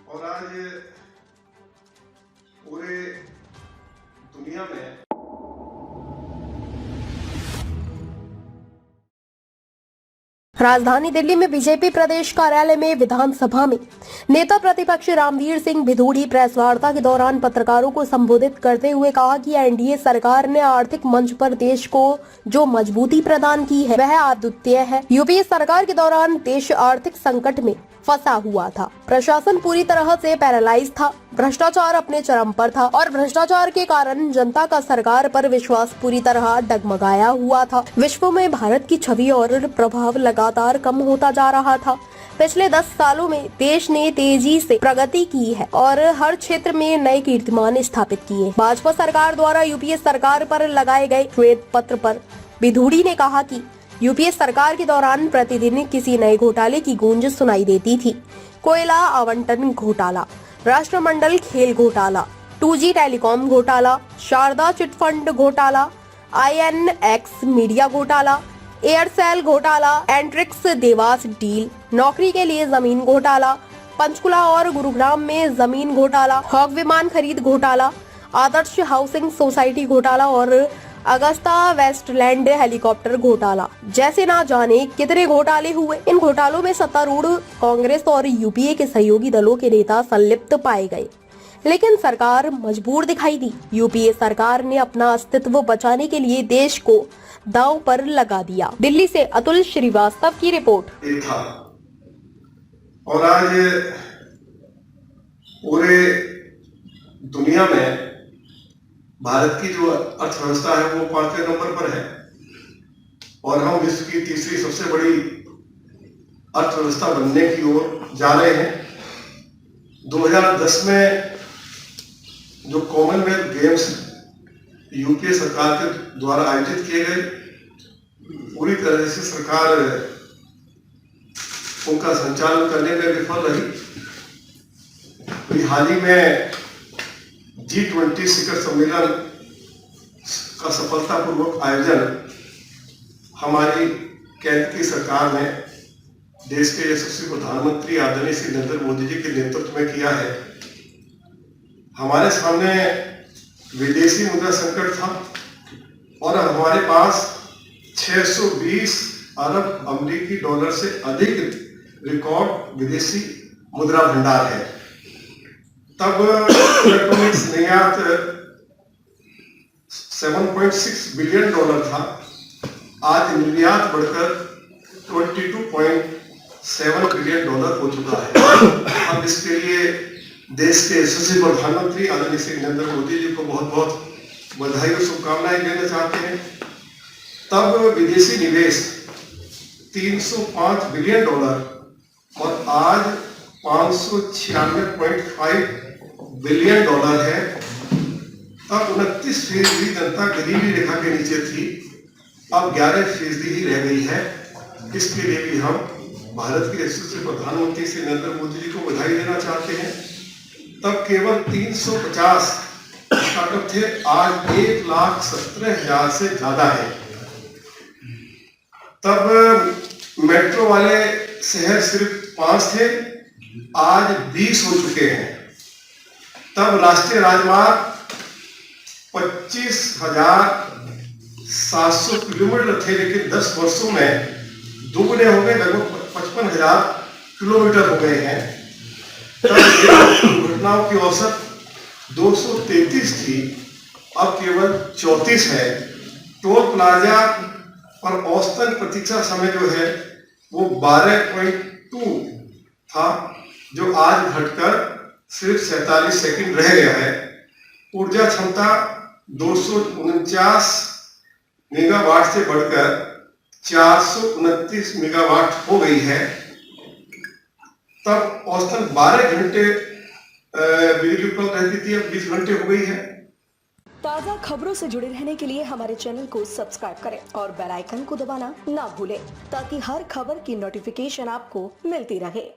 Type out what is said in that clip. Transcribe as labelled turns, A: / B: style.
A: और आज पूरे दुनिया में
B: राजधानी दिल्ली में बीजेपी प्रदेश कार्यालय में विधानसभा में नेता प्रतिपक्ष रामवीर सिंह भिदोड़ी प्रेस वार्ता के दौरान पत्रकारों को संबोधित करते हुए कहा कि एनडीए सरकार ने आर्थिक मंच पर देश को जो मजबूती प्रदान की है वह अद्वितीय है। यूपीए सरकार के दौरान देश आर्थिक संकट में फंसा हुआ था, प्रशासन पूरी तरह से पैरालाइज था, भ्रष्टाचार अपने चरम पर था और भ्रष्टाचार के कारण जनता का सरकार पर विश्वास पूरी तरह डगमगाया हुआ था। विश्व में भारत की छवि और प्रभाव लगातार कम होता जा रहा था। पिछले 10 सालों में देश ने तेजी से प्रगति की है और हर क्षेत्र में नए कीर्तिमान स्थापित किए। भाजपा सरकार द्वारा यूपीए सरकार पर लगाए गए श्वेत पत्र पर भिदोड़ी ने कहा कि यूपीए सरकार के दौरान प्रतिदिन किसी नए घोटाले की गूंज सुनाई देती थी। कोयला आवंटन घोटाला, राष्ट्रमंडल खेल घोटाला, 2G टेलीकॉम घोटाला, शारदा चिटफंड घोटाला, INX मीडिया घोटाला, एयरसेल घोटाला, एंट्रिक्स देवास डील, नौकरी के लिए जमीन घोटाला, पंचकुला और गुरुग्राम में जमीन घोटाला, हॉक विमान खरीद घोटाला, आदर्श हाउसिंग सोसाइटी घोटाला और अगस्ता वेस्टलैंड हेलीकॉप्टर घोटाला जैसे ना जाने कितने घोटाले हुए। इन घोटालों में सत्तारूढ़ कांग्रेस और यूपीए के सहयोगी दलों के नेता संलिप्त पाए गए, लेकिन सरकार मजबूर दिखाई दी। यूपीए सरकार ने अपना अस्तित्व बचाने के लिए देश को दांव पर लगा दिया। दिल्ली से अतुल श्रीवास्तव की रिपोर्ट।
A: था और आज पूरे दुनिया में भारत की जो अर्थव्यवस्था है वो 5वें नंबर पर है और हम विश्व की तीसरी सबसे बड़ी अर्थव्यवस्था बनने की ओर जा रहे हैं। 2010 में जो कॉमनवेल्थ गेम्स यूपीए सरकार के द्वारा आयोजित किए गए, पूरी तरह से सरकार उनका संचालन करने में विफल रही। हाल ही में G20 शिखर सम्मेलन का सफलतापूर्वक आयोजन हमारी केंद्र की सरकार ने देश के यशस्वी प्रधानमंत्री आदरणीय श्री नरेंद्र मोदी जी के नेतृत्व में किया है। हमारे सामने विदेशी मुद्रा संकट था और हमारे पास 620 अरब अमेरिकी डॉलर से अधिक रिकॉर्ड विदेशी मुद्रा भंडार है। तब इलेक्ट्रॉनिक्स निर्यात 7.6 बिलियन डॉलर था, आज निर्यात बढ़कर 22.7 बिलियन डॉलर हो चुका है। अब इसके लिए देश के यशस्वी प्रधानमंत्री आदरणीय श्री नरेंद्र मोदी जी को बहुत बहुत बधाई और शुभकामनाएं देना चाहते हैं। तब विदेशी निवेश 305 बिलियन डॉलर और आज 596.5 बिलियन डॉलर है। तब 29% जनता गरीबी रेखा के नीचे थी, अब 11% ही रह गई है। इसके लिए भी हम भारत के यशस्वी प्रधानमंत्री श्री नरेंद्र मोदी जी को बधाई देना चाहते हैं। तब केवल 350 स्टार्टअप थे, आज 1,17,000 से ज्यादा है। तब मेट्रो वाले शहर सिर्फ 5 थे, आज 20 हो चुके हैं। तब राष्ट्रीय राजमार्ग 25,700 किलोमीटर थे, लेकिन 10 वर्षों में दुगने हो गए, लगभग 55,000 किलोमीटर हो गए हैं। तब दुर्घटनाओं की औसत 233 थी, अब केवल 34 है। टोल प्लाजा पर औसतन प्रतीक्षा समय जो है वो 12.2 था, जो आज घटकर सिर्फ 47 सेकंड रह गया है। ऊर्जा क्षमता 249 मेगावाट से बढ़कर 429 मेगावाट हो गई है। तब औसतन 12 घंटे बिजली उपलब्ध रहती थी, अब 20 घंटे हो गई है।
C: ताज़ा खबरों से जुड़े रहने के लिए हमारे चैनल को सब्सक्राइब करें और बेल आइकन को दबाना ना भूलें, ताकि हर खबर की नोटिफिकेशन आपको मिलती रहे।